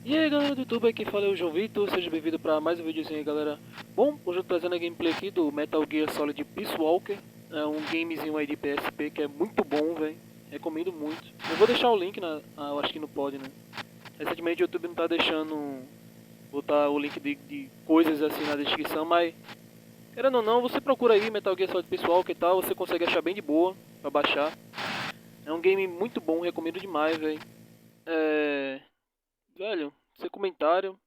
E aí galera do YouTube, aqui fala é o João Vitor, seja bem-vindo para mais um videozinho aí galera. Bom, hoje eu tô trazendo a gameplay aqui do Metal Gear Solid Peace Walker. É um gamezinho aí de PSP que é muito bom, velho. Recomendo muito. Eu vou deixar o link eu acho que não pode, né? Recentemente o YouTube não tá deixando botar o link de coisas assim na descrição, mas querendo ou não, você procura aí Metal Gear Solid Peace Walker e tal, você consegue achar bem de boa pra baixar. É um game muito bom, recomendo demais, velho. Velho, sem comentário.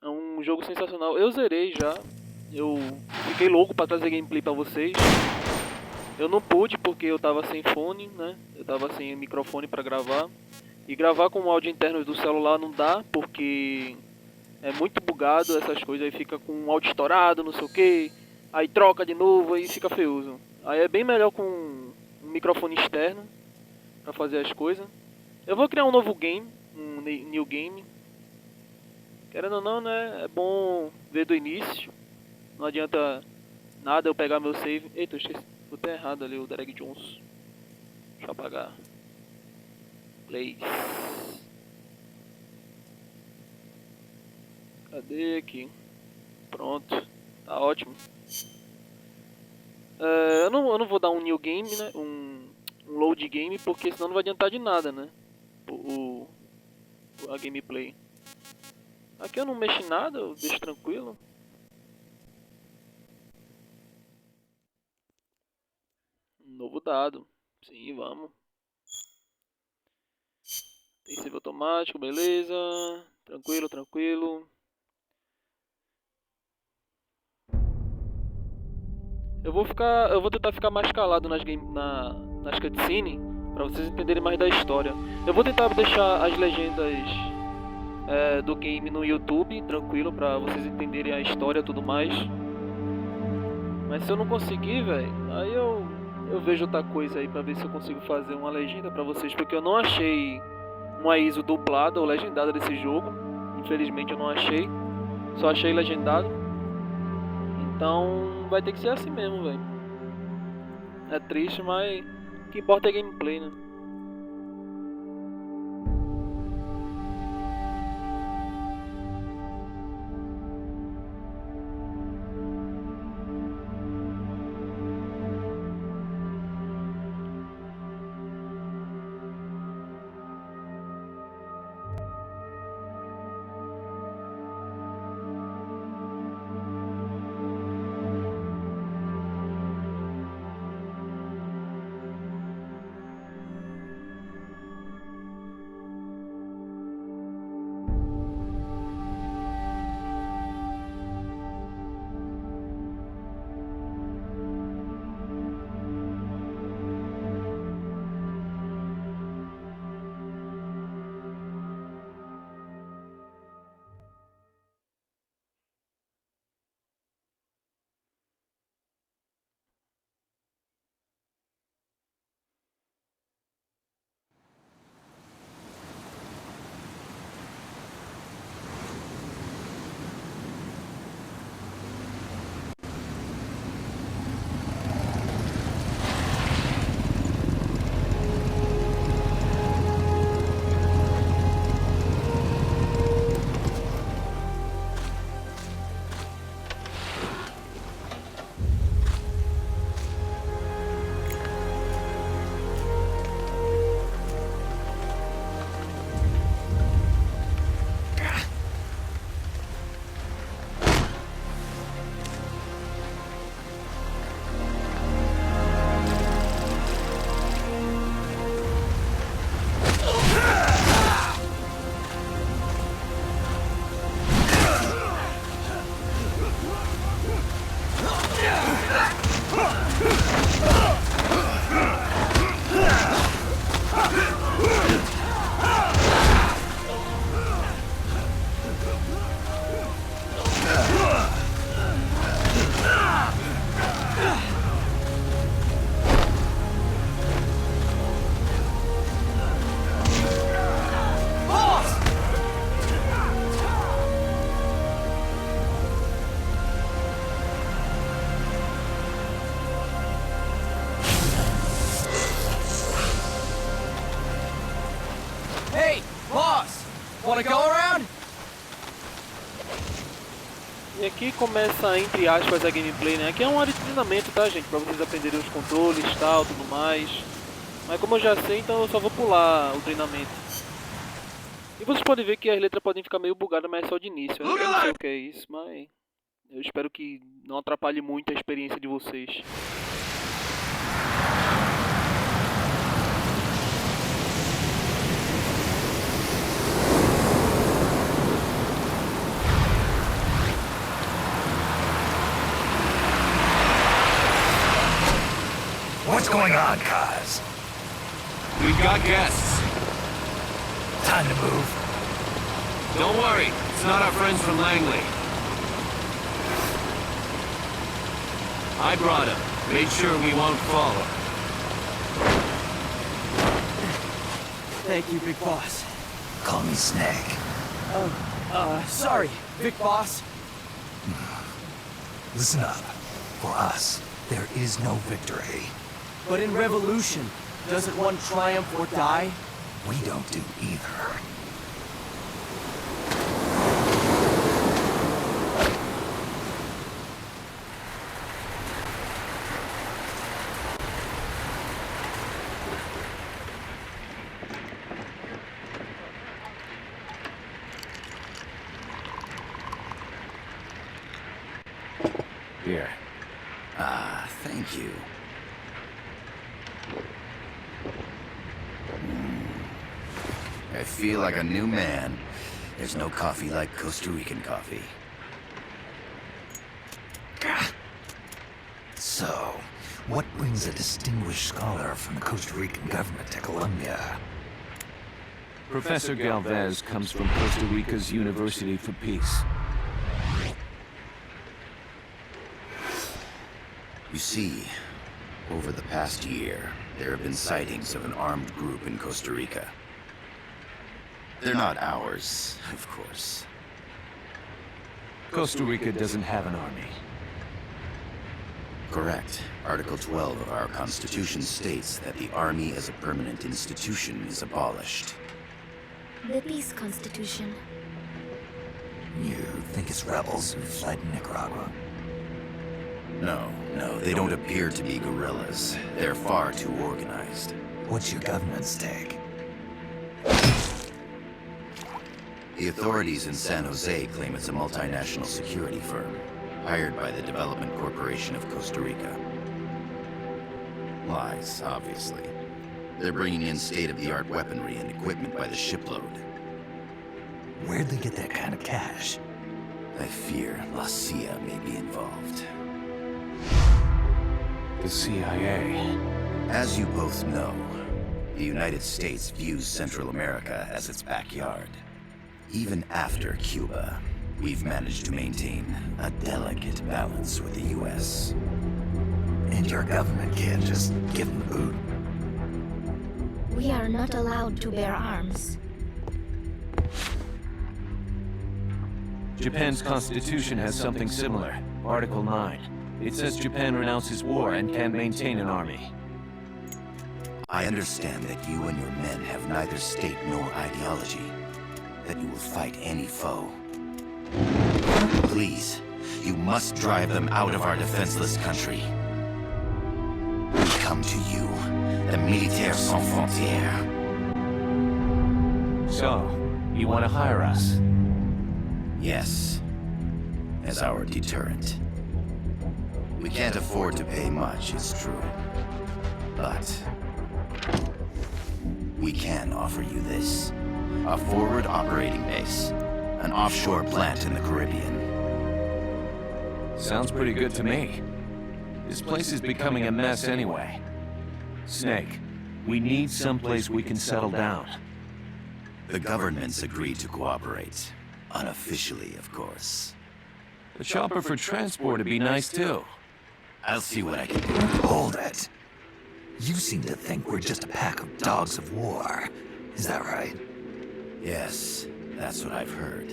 É um jogo sensacional. Eu zerei já. Eu fiquei louco pra trazer gameplay pra vocês. Eu não pude porque eu tava sem fone, né? Eu tava sem microfone pra gravar. E gravar com o áudio interno do celular não dá porque é muito bugado essas coisas. Aí fica com o áudio estourado, não sei o que. Aí troca de novo, aí fica feioso. Aí é bem melhor com um microfone externo pra fazer as coisas. Eu vou criar um novo game, um new game. Querendo ou não, né? É bom ver do início. Não adianta nada eu pegar meu save. Eita, eu esqueci. Botei errado ali o Derek Jones. Deixa eu apagar. Plays. Cadê aqui? Pronto. Tá ótimo. Eu não vou dar um new game, né? Um load game, porque senão não vai adiantar de nada, né? A gameplay. Aqui eu não mexo em nada, eu deixo tranquilo. Novo dado. Sim, vamos. Tem save automático, beleza. Tranquilo, tranquilo. Eu vou tentar ficar mais calado nas cutscenes para vocês entenderem mais da história. Eu vou tentar deixar as legendas do game no YouTube, tranquilo, para vocês entenderem a história e tudo mais. Mas se eu não conseguir, velho, aí eu vejo outra coisa aí para ver se eu consigo fazer uma legenda para vocês, porque eu não achei uma ISO dublada ou legendada desse jogo. Infelizmente eu não achei, só achei legendado. Então vai ter que ser assim mesmo, velho. É triste, mas o que importa é gameplay, né? Wanna go around? E aqui começa, entre aspas, a gameplay, né? Aqui é uma área de treinamento, tá, gente? Pra vocês aprenderem os controles e tal, tudo mais. Mas como eu já sei, então eu só vou pular o treinamento. E vocês podem ver que as letras podem ficar meio bugadas, mas é só de início. Eu não sei o que é isso, mas eu espero que não atrapalhe muito a experiência de vocês. What's going on, Kaz? We've got guests. Time to move. Don't worry, it's not our friends from Langley. I brought him. Made sure we won't follow. Thank you, Big Boss. Call me Snake. Sorry, Big Boss. Listen up. For us, there is no victory. But in Revolution, doesn't one triumph or die? We don't do either. Here. Thank you. I feel like a new man. There's no coffee like Costa Rican coffee. So, what brings a distinguished scholar from the Costa Rican government to Colombia? Professor Galvez comes from Costa Rica's University for Peace. You see, over the past year, there have been sightings of an armed group in Costa Rica. They're not ours, of course. Costa Rica doesn't have an army. Correct. Article 12 of our Constitution states that the Army as a permanent institution is abolished. The Peace Constitution. You think it's rebels who fled Nicaragua? No, they don't appear to be guerrillas. They're far too organized. What's your government's take? The authorities in San Jose claim it's a multinational security firm, hired by the Development Corporation of Costa Rica. Lies, obviously. They're bringing in state-of-the-art weaponry and equipment by the shipload. Where'd they get that kind of cash? I fear La CIA may be involved. The CIA. As you both know, the United States views Central America as its backyard. Even after Cuba, we've managed to maintain a delicate balance with the U.S. And your government can't just give them the boot? We are not allowed to bear arms. Japan's constitution has something similar. Article 9. It says Japan renounces war and can maintain an army. I understand that you and your men have neither state nor ideology. That you will fight any foe. Please, you must drive them out of our defenseless country. We come to you, the Militaires Sans Frontières. So, you want to hire us? Yes, as our deterrent. We can't afford to pay much, it's true. But we can offer you this. A forward operating base. An offshore plant in the Caribbean. Sounds pretty good to me. This place is becoming a mess anyway. Snake, we need someplace we can settle down. The government's agreed to cooperate. Unofficially, of course. The chopper for transport would be nice too. I'll see what I can do. Hold it. You seem to think we're just a pack of dogs of war. Is that right? Yes, that's what I've heard.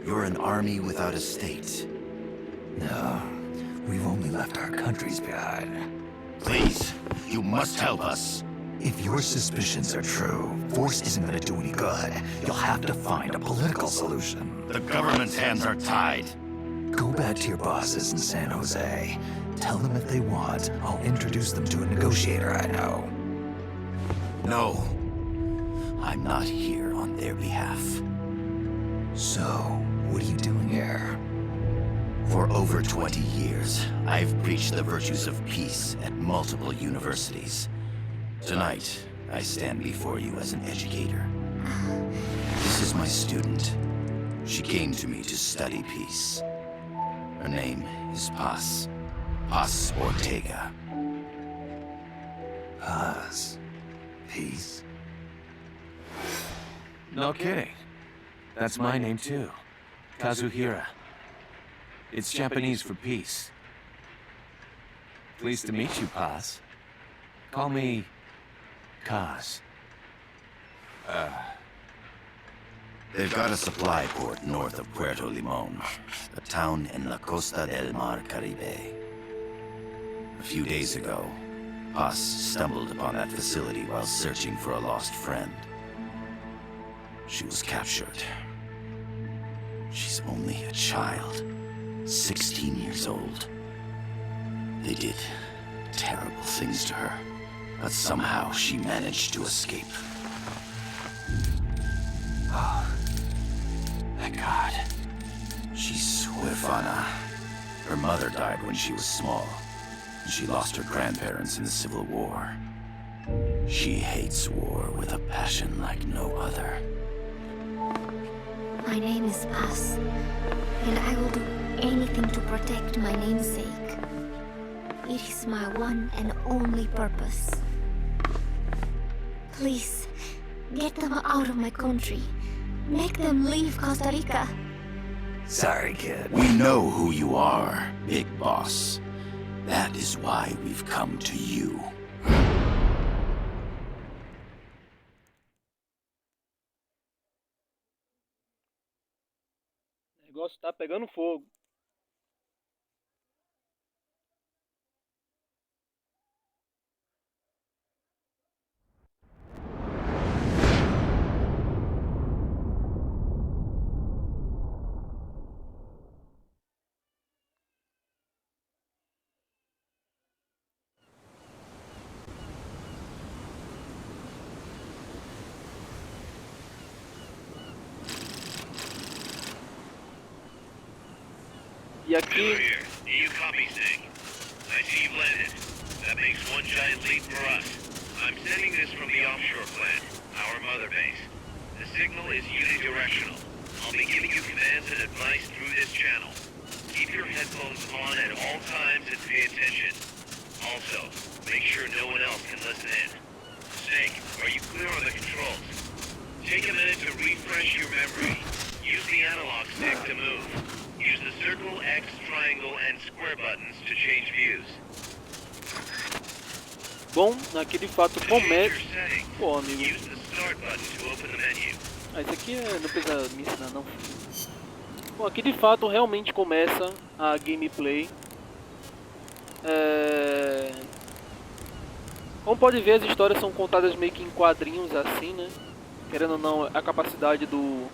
You're an army without a state. No, we've only left our countries behind. Please, you must help us. If your suspicions are true, force isn't gonna do any good. You'll have to find a political solution. The government's hands are tied. Go back to your bosses in San Jose. Tell them if they want, I'll introduce them to a negotiator I know. No. I'm not here on their behalf. So, what are you doing here? For over 20 years, I've preached the virtues of peace at multiple universities. Tonight, I stand before you as an educator. This is my student. She came to me to study peace. Her name is Paz. Paz Ortega. Paz. Peace. No kidding. That's my name too. Kazuhira. It's Japanese for peace. Pleased to meet you, Paz. Call me Kaz. They've got a supply port north of Puerto Limon, a town in la Costa del Mar Caribe. A few days ago, Paz stumbled upon that facility while searching for a lost friend. She was captured. She's only a child, 16 years old. They did terrible things to her, but somehow she managed to escape. Oh, thank God. She's huérfana. Her mother died when she was small, and she lost her grandparents in the Civil War. She hates war with a passion like no other. My name is Paz, and I will do anything to protect my namesake. It is my one and only purpose. Please, get them out of my country. Make them leave Costa Rica. Sorry, kid. We know who you are, Big Boss. That is why we've come to you. O negócio tá pegando fogo. E aqui, Here. Do you copy, Snake? I see you've landed. That makes one giant leap for us. I'm sending this from the offshore plant, our mother base. The signal is unidirectional. I'll be giving you commands and advice through this channel. Keep your headphones on at all times and pay attention. Also, make sure no one else can listen in. Snake, are you clear on the controls? Take a minute to refresh your memory. Use the analog stick to move. Use the circle, X, triangle, and square buttons to change views. bom, aqui de fato começa. Pô, amigo. Use the start button to open the menu. Ah, isso aqui não precisa me ensinar, não. Bom, aqui de fato realmente começa a gameplay. Como pode ver, as histórias são contadas meio que em quadrinhos assim, né? Querendo ou não, a capacidade do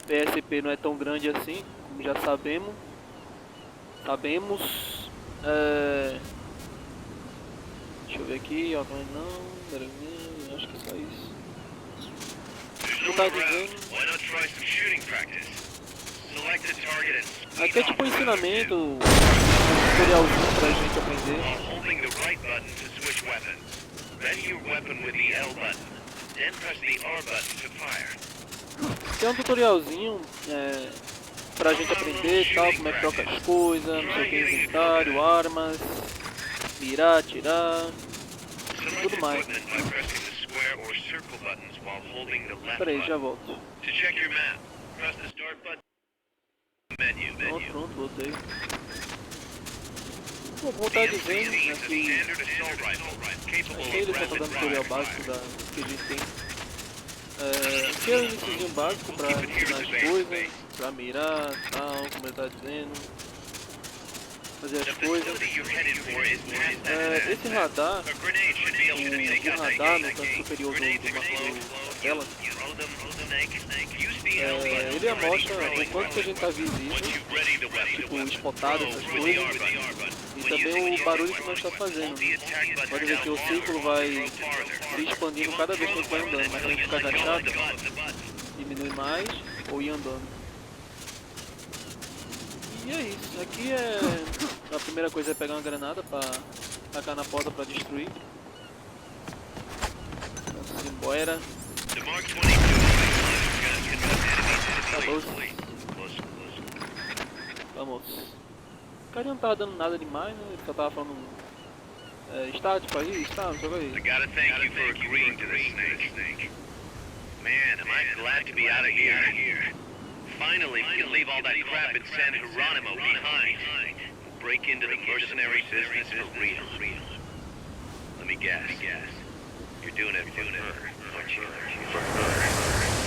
PSP não é tão grande assim, como já sabemos. Deixa eu ver aqui, ó, não, acho que é só isso. Não tá dizendo. Aqui é tipo um ensinamento, um tutorialzinho pra gente aprender. Aqui é um tutorialzinho pra gente aprender e tal, como é que troca as coisas, não sei o que, inventário, armas, mirar, atirar, tudo mais. Peraí, já volto. Pronto, voltei. Bom, como eu tava dizendo, aqui ele só tá dando tutorial básico que a gente tem. Aqui é o iniciozinho básico pra ensinar as coisas, pra mirar, tal, como ele tá dizendo. fazer The as coisas. facility you're headed for is past that. Esse radar, A grenade should be able to take o out the radar no gate. canto superior da tela, You hold them, Snake. Use the L button. ele mostra o quanto que a gente tá visível, Once you've ready the weapon, tipo espotado, essas with the coisas, R button. e também o barulho que nós está fazendo. Pode ver que o círculo vai se expandindo cada vez que a gente vai andando, mas se a gente ficar agachado, diminui mais ou ir andando. E é isso, aqui a primeira coisa é pegar uma granada para tacar na porta para destruir. Vamos embora. The Mark 22 Acabou. Vamos. O cara não tava dando nada demais, né? Ele só tava falando start pra ir, start, não sei o I que. gotta thank you for agreeing to this, Snake. Man, am I glad to be out of here. Finally, we can leave all that crap in San Geronimo behind. We'll break into the mercenary business for real. Let me guess. You're doing it for her, aren't you? For her.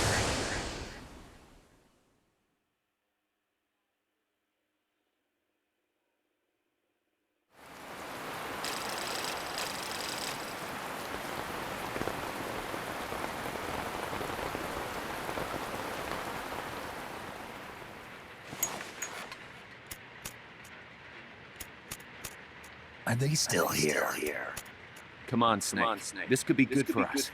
Are they still here? Come on, Snake. This could be good for us.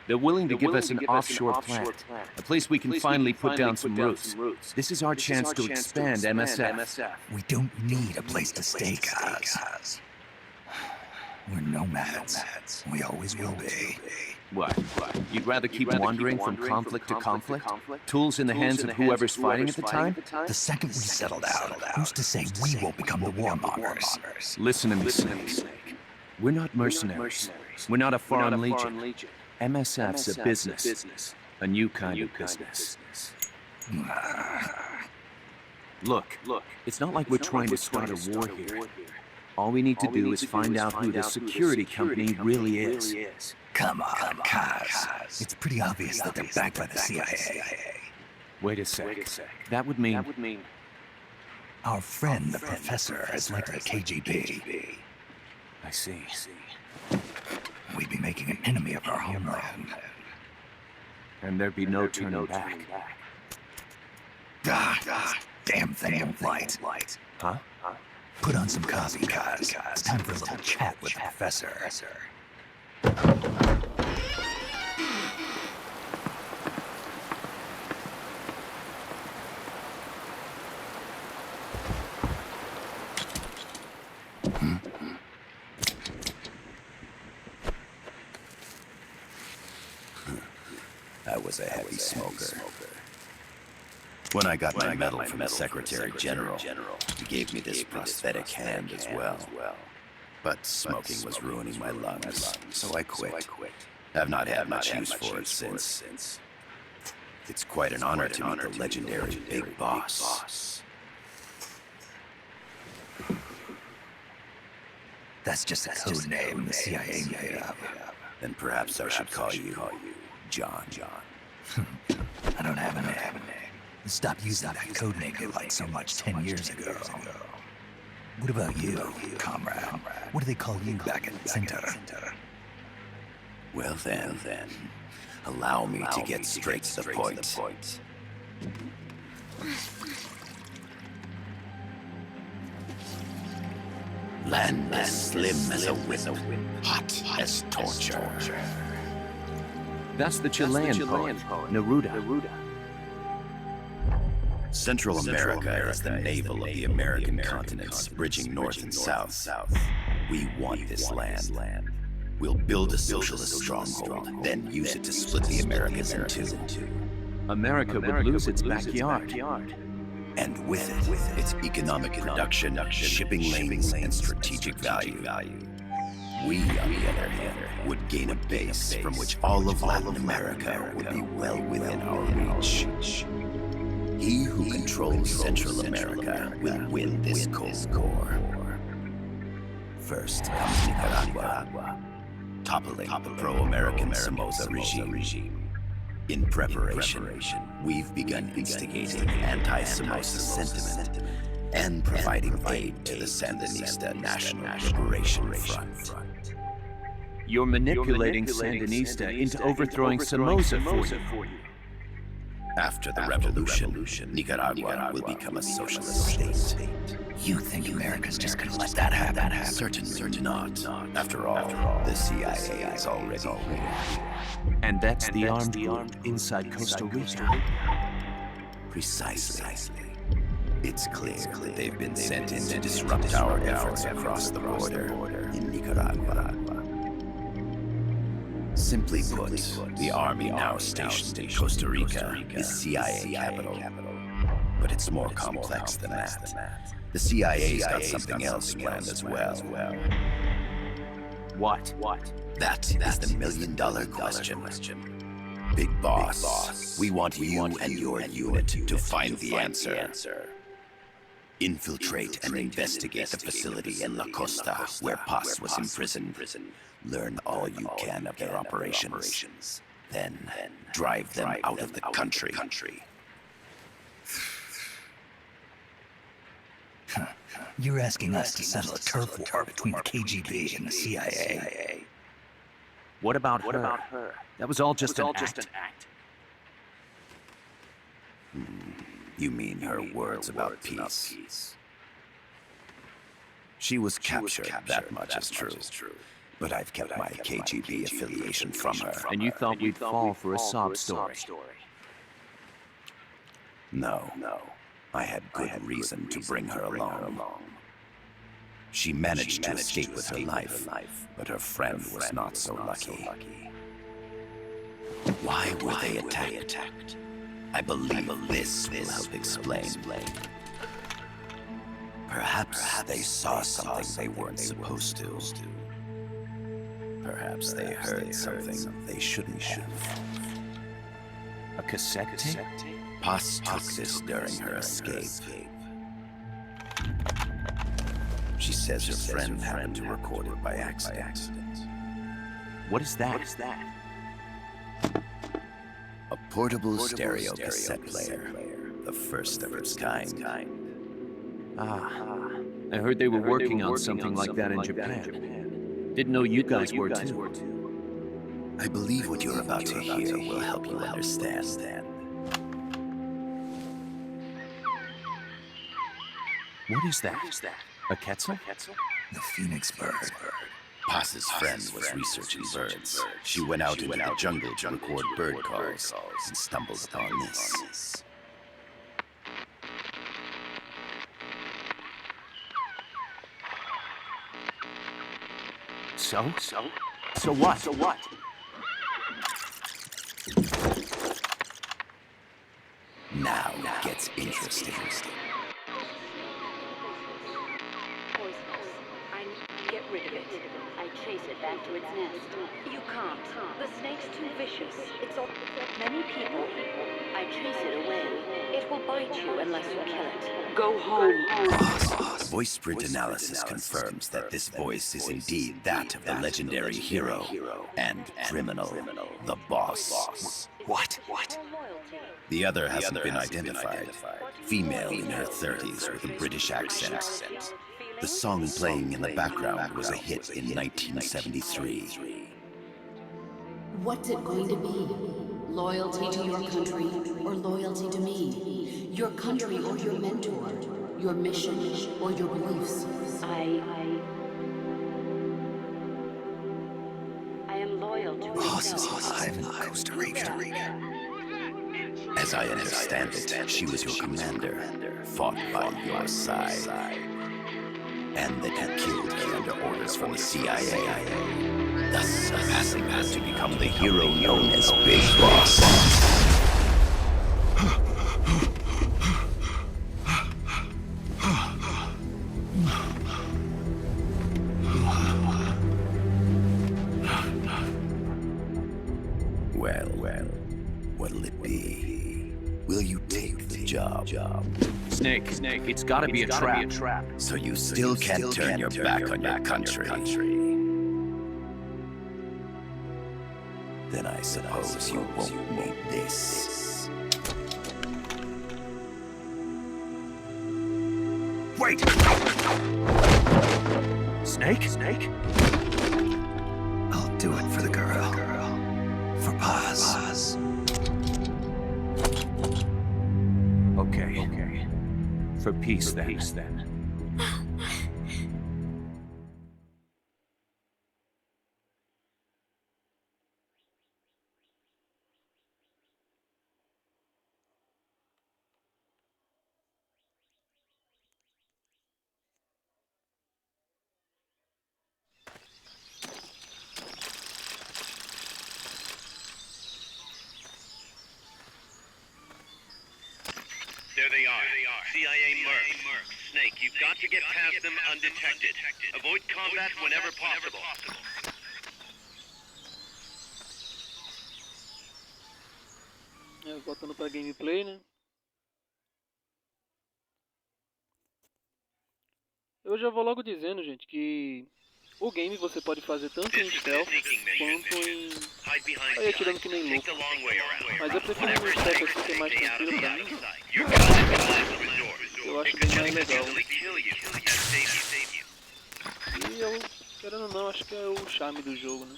They're willing to give us an offshore plant, a place we can finally put down some roots. This is our chance to expand MSF. We don't need a place to stay, guys. We're nomads. We always will be. What? You'd rather keep wandering from conflict to conflict? Tools in the hands of whoever's fighting at the time? The second we settle down, who's to say we won't become the warmongers? Listen to me, Snake. We're not mercenaries. We're not a foreign legion. MSF's a business. A new kind of business. Look, it's not like we're trying to start a war here. All we need to do is find out who the security company really is. Come on, guys. It's pretty obvious that they're backed by the CIA. Wait a sec. That would mean... Our friend, the professor, is like the KGB. I see. We'd be making an enemy of our homeland. And there'd be no turning back. Damn thing in flight. Huh? Put on some coffee, guys. It's time for a little chat with the professor. I was a heavy smoker. When I got my medal from the Secretary General, he gave me this prosthetic hand as well. But smoking was ruining my lungs, so I quit. I've not had much use for it since. It's quite an honor to meet the legendary Big Boss. That's just a code name the CIA made up. Then perhaps I should call you John. I don't have a name. Stopped using that code name you liked so much 10 years ago. What about you, comrade? What do they call you back at Center? Well then, allow me to get straight to the point. Land as slim as a wisp, hot as torture. That's the Chilean poet, Neruda. Central America is the navel of the American continents, bridging north and south. We want this land. We'll build a socialist stronghold, then use it to split the Americas in two. America would lose its backyard. And with it, its economic production, shipping lanes, and strategic value. We, on the other hand, would gain a base from which all of Latin America would be well within our reach. He who controls Central America will win this Cold War. First comes Nicaragua, toppling the pro-American Somoza regime. In preparation, we've begun instigating anti-Somoza sentiment and providing aid to the Sandinista National Liberation Front. You're manipulating Sandinista into overthrowing Somoza for you. After the revolution, Nicaragua will become a socialist state. You think America's just gonna let that happen? Certainly not. After all, the CIA is already here. And that's the armed group inside Costa Rica. Precisely. It's clear that they've been sent in to disrupt our efforts across the border in Nicaragua. Simply put, the army now stationed in Costa Rica is CIA capital. But it's more complex than that. The CIA's got something else planned as well. What? That is the million-dollar question. Big Boss, we want you and your unit to find the answer. Infiltrate and investigate the facility in La Costa where Paz was imprisoned. Learn all you can of their operations. Then drive them out of the country. You're asking us to settle a turf war between the KGB and the CIA. What about her? That was all just an act. You mean her words about peace? She was captured, that much is true. But I've kept my KGB affiliation from her. And you thought we'd fall for a sob story? No. I had good reason to bring her along. She managed to escape with her life, but her friend was not so lucky. Why were they attacked? I believe this will help explain. Perhaps they saw something they weren't supposed to. Perhaps they heard something they shouldn't have. A cassette tape? Paz took this during her escape. She says her friend happened to record it by accident. What is that? A portable stereo cassette player, the first of its kind. I heard they were working on something like that in Japan. Didn't know you guys were too. I believe what you're about to hear will help you understand. What is that? A quetzal? The phoenix bird. Paz's friend was researching birds. She went out into the jungle to record bird calls and stumbled upon this. So what? Now it gets interesting. Get rid of it. I chase it back to its nest. You can't. The snake's too vicious. It's all many people. I chase it away. It will bite you unless you kill it. Go home. Voice print analysis confirms that this voice is indeed that of the legendary hero and criminal, the Boss. What? The other hasn't been identified. Female in her 30s with a British accent. The song playing in the background was a hit in 1973. What's it going to be? Loyalty to your country or loyalty to me? Your country or your mentor? Your mission or your beliefs? I am loyal to Boss is myself. alive in Costa Rica. As I understand it, she was your commander, fought by your side, and that you killed her under orders from the CIA, thus surpassing her to become the hero known as Big Boss. Well, what'll it be? Will you take the job? Snake, it's gotta be a trap. So you still can't turn your back on your country. Then I suppose you won't need this. Wait! Snake? I'll do it for the girl. For Paz. Okay. For peace, then. There they are. CIA mercs. Snake, you've got to get past them undetected. Avoid combat whenever possible. Voltando pra gameplay, né? Eu já vou logo dizendo, gente, que o game você pode fazer tanto em stealth quanto em... Aí atirando que nem louco. Mas eu prefiro um stealth assim que é mais tranquilo pra mim. Eu acho bem mais legal. E eu, querendo ou não, acho que é o charme do jogo, né?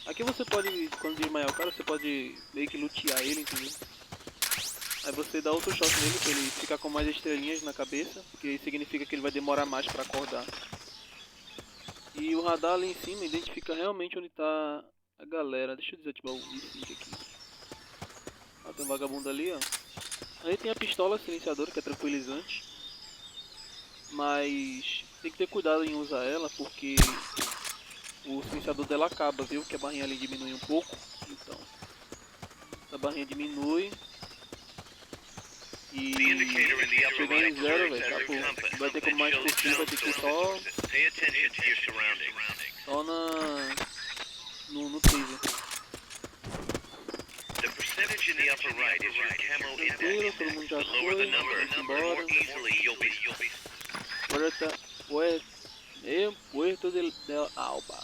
Aqui você pode, quando desmaiar o cara, você pode meio que lutear ele, entendeu? Aí você dá outro shot nele pra ele ficar com mais estrelinhas na cabeça, que significa que ele vai demorar mais pra acordar. E o radar ali em cima identifica realmente onde tá a galera. Deixa eu desativar o sync aqui. Ah, tem um vagabundo ali, ó. Aí tem a pistola silenciadora, que é tranquilizante. Mas tem que ter cuidado em usar ela, porque o silenciador dela acaba, viu? Que a barrinha ali diminui um pouco. Então, a barrinha diminui. E chegar em zero, velho, tá, pô, vai ter como mais curtir, vai ter que ir só no taser. Tranquilo, todo mundo já foi, vamos embora. Puerto del Alba.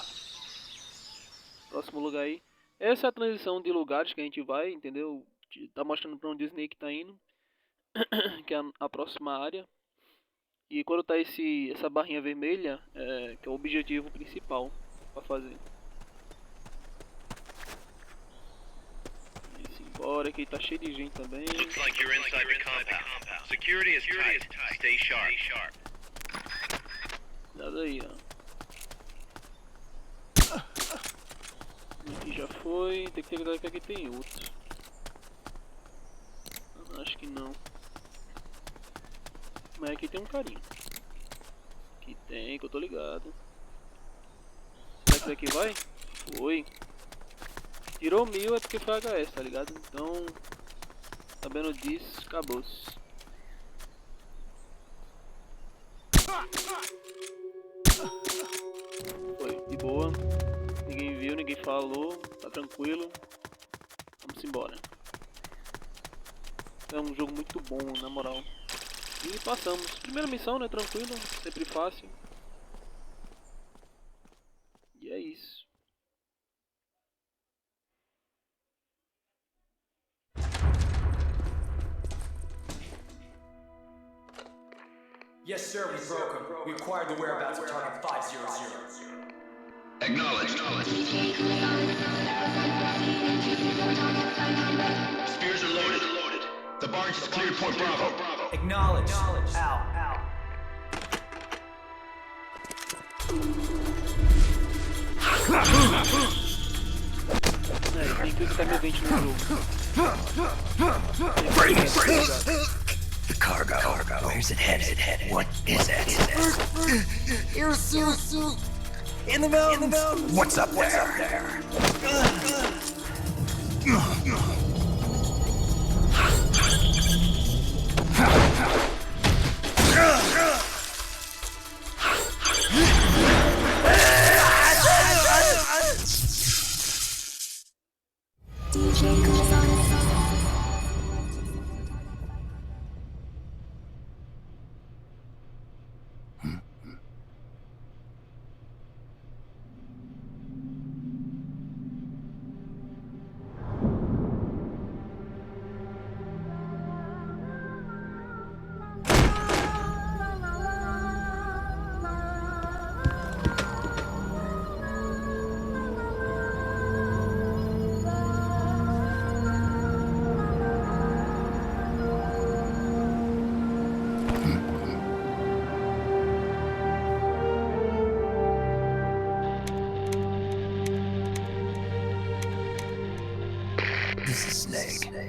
Próximo lugar aí. Essa é a transição de lugares que a gente vai, entendeu? Tá mostrando pra onde o Snake tá indo. Que é a próxima área. E quando tá essa barrinha vermelha, que é o objetivo principal pra fazer. E simbora, que tá cheio de gente também. Cuidado aí, ó. Aqui já foi, tem que ter cuidado que aqui tem outro. Acho que não. Mas aqui tem um carinho. Aqui tem, que eu tô ligado. Será que daqui vai? Foi. Tirou 1000 é porque foi HS, tá ligado? Então, sabendo disso, acabou-se. Foi, de boa. Ninguém viu, ninguém falou. Tá tranquilo. Vamos embora. É um jogo muito bom, na moral. E passamos. Primeira missão, né? Tranquilo, sempre fácil. E é isso. Yes, sir, we broke him. We acquired the whereabouts of target 500. Acknowledged. Spears are loaded. The barge is cleared Point Bravo. Acknowledged. Out. Tem que ficar meu dente no jogo. The cargo. Where's it headed? What is it? Airsuit. In the mountains. What's up there?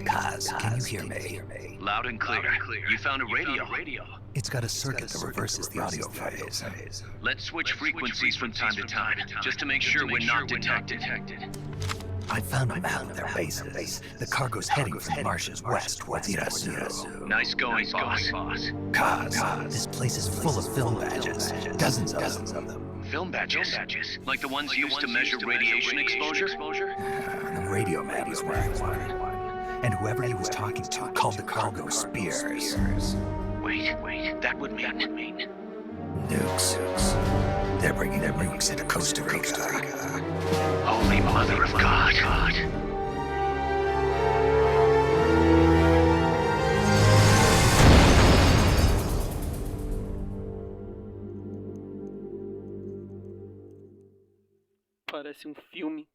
Kaz, can you hear me? Loud and clear. You found a radio. It's got a circuit that reverses the audio phase. Let's switch frequencies from time to time, just to make sure we're not detected. I found a map of their bases. The cargo's heading from the marshes west towards Irasu. Nice going, boss. Kaz, this place is full of film badges. Dozens of them. Film badges? Like the ones used to measure radiation exposure? The radio man was wearing one. And whoever he was talking to called the cargo spears. Wait, that would mean... Nukes. They're bringing their nukes into Costa Rica. Holy Mother of God. Parece filme.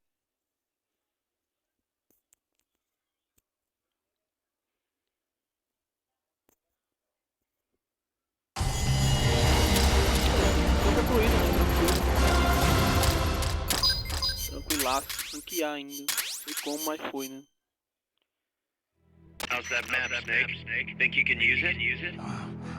Tranquilaço, tem que ir ainda. Não sei como, mas foi, né? How's that map, Snake? Think you can use it?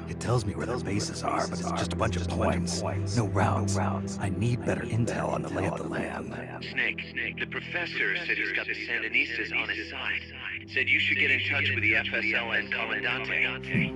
It tells me where their bases are, but it's just a bunch of points. No routes. I need better intel on the lay of the land. Snake, the professor said he's got the Sandinistas on his side. Said you should get in touch with the FSL and Comandante.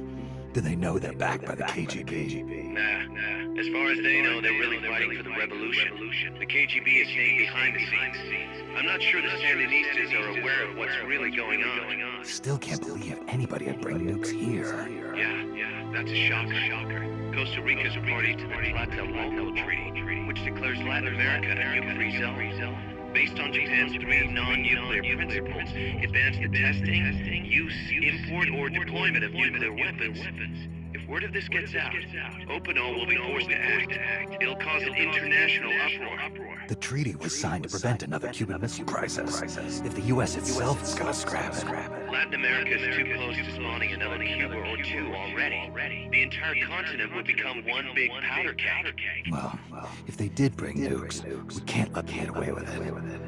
Do they know they're backed by the KGB? Nah. As far as they know, they're really fighting for the revolution. The KGB is staying behind the scenes. I'm not sure the Sandinistas are aware of what's really going on. Still can't believe anybody would bring nukes here. Yeah, that's a shocker. Costa Rica's a party to the Tlatelolco Treaty, which declares Latin America a nuke-free zone. Based on Japan's 3 non-nuclear principles, it bans the testing, use, import, or deployment of nuclear weapons. If word of this gets out, Openo will be forced to act. It'll cause an international uproar. The treaty was signed to prevent another Cuban Missile Crisis. If the U.S. itself is gonna scrap it. Latin America is too close to spawning another Cuba or two already. The entire continent would become one big powder keg. Well, if they did bring nukes, we can't let them get away with it.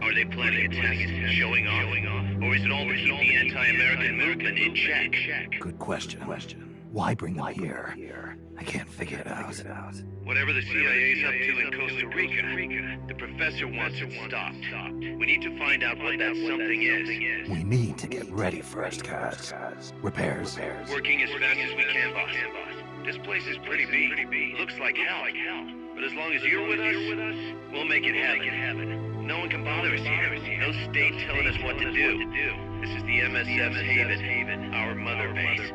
Are they planning a test, showing off? Or is it all to keep the anti-American movement in check? Good question. Why bring them here? I can't figure it out. Whatever the CIA's up to in Costa Rica, the professor wants it stopped. We need to find out what that something is. We need to get ready first, Kaz. Repairs. Working as fast as we can, boss. This place is pretty big. Looks like hell. But as long as you're with us, we'll make it happen. No one can bother us here. No state telling us what to do. This is the MSF's haven, our mother base.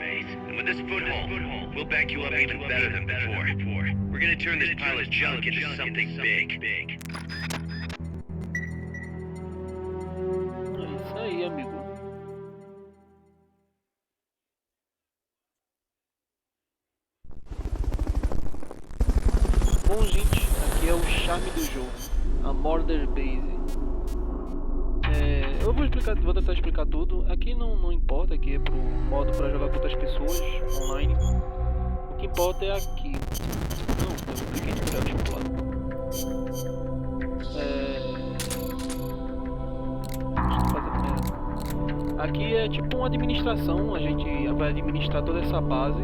And with this foothold, we'll back you up even better than before. We're gonna turn this pile of junk into something big. É isso aí, amigo. Bom, gente, aqui é o charme do jogo, a Murder Base. Eu vou tentar explicar tudo. Aqui não importa, aqui é pro modo para jogar com outras pessoas online. O que importa é aqui. Não, eu cliquei no lugar estipulado. Aqui é tipo uma administração, a gente vai administrar toda essa base.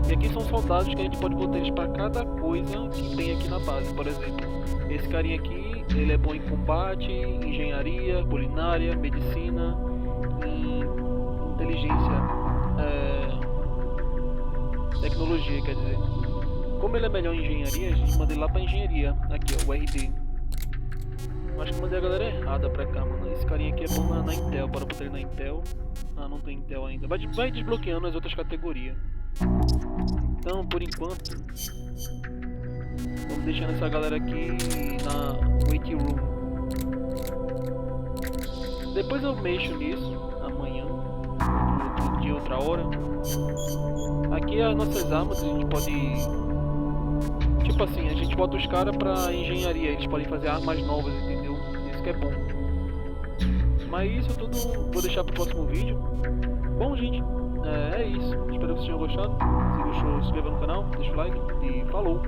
E aqui são soldados que a gente pode botar eles para cada coisa que tem aqui na base. Por exemplo, esse carinha aqui, ele é bom em combate, engenharia, culinária, medicina e inteligência, tecnologia, quer dizer. Como ele é melhor em engenharia, a gente manda ele lá para engenharia. Aqui ó, o RD. Acho que mandei a galera errada pra cá, mano. Esse carinha aqui é bom na Intel, bora botar ele na Intel. Ah, não tem Intel ainda. Vai desbloqueando as outras categorias. Então, por enquanto, vamos deixando essa galera aqui na waiting room. Depois eu mexo nisso, amanhã, outro dia, outra hora. Aqui as nossas armas, a gente pode... Tipo assim, a gente bota os caras pra engenharia, eles podem fazer armas novas, entendeu? Isso que é bom. Mas isso tudo vou deixar pro próximo vídeo. Bom, gente, é isso. Espero que vocês tenham gostado. Se gostou, se inscreva no canal, deixa o like e falou!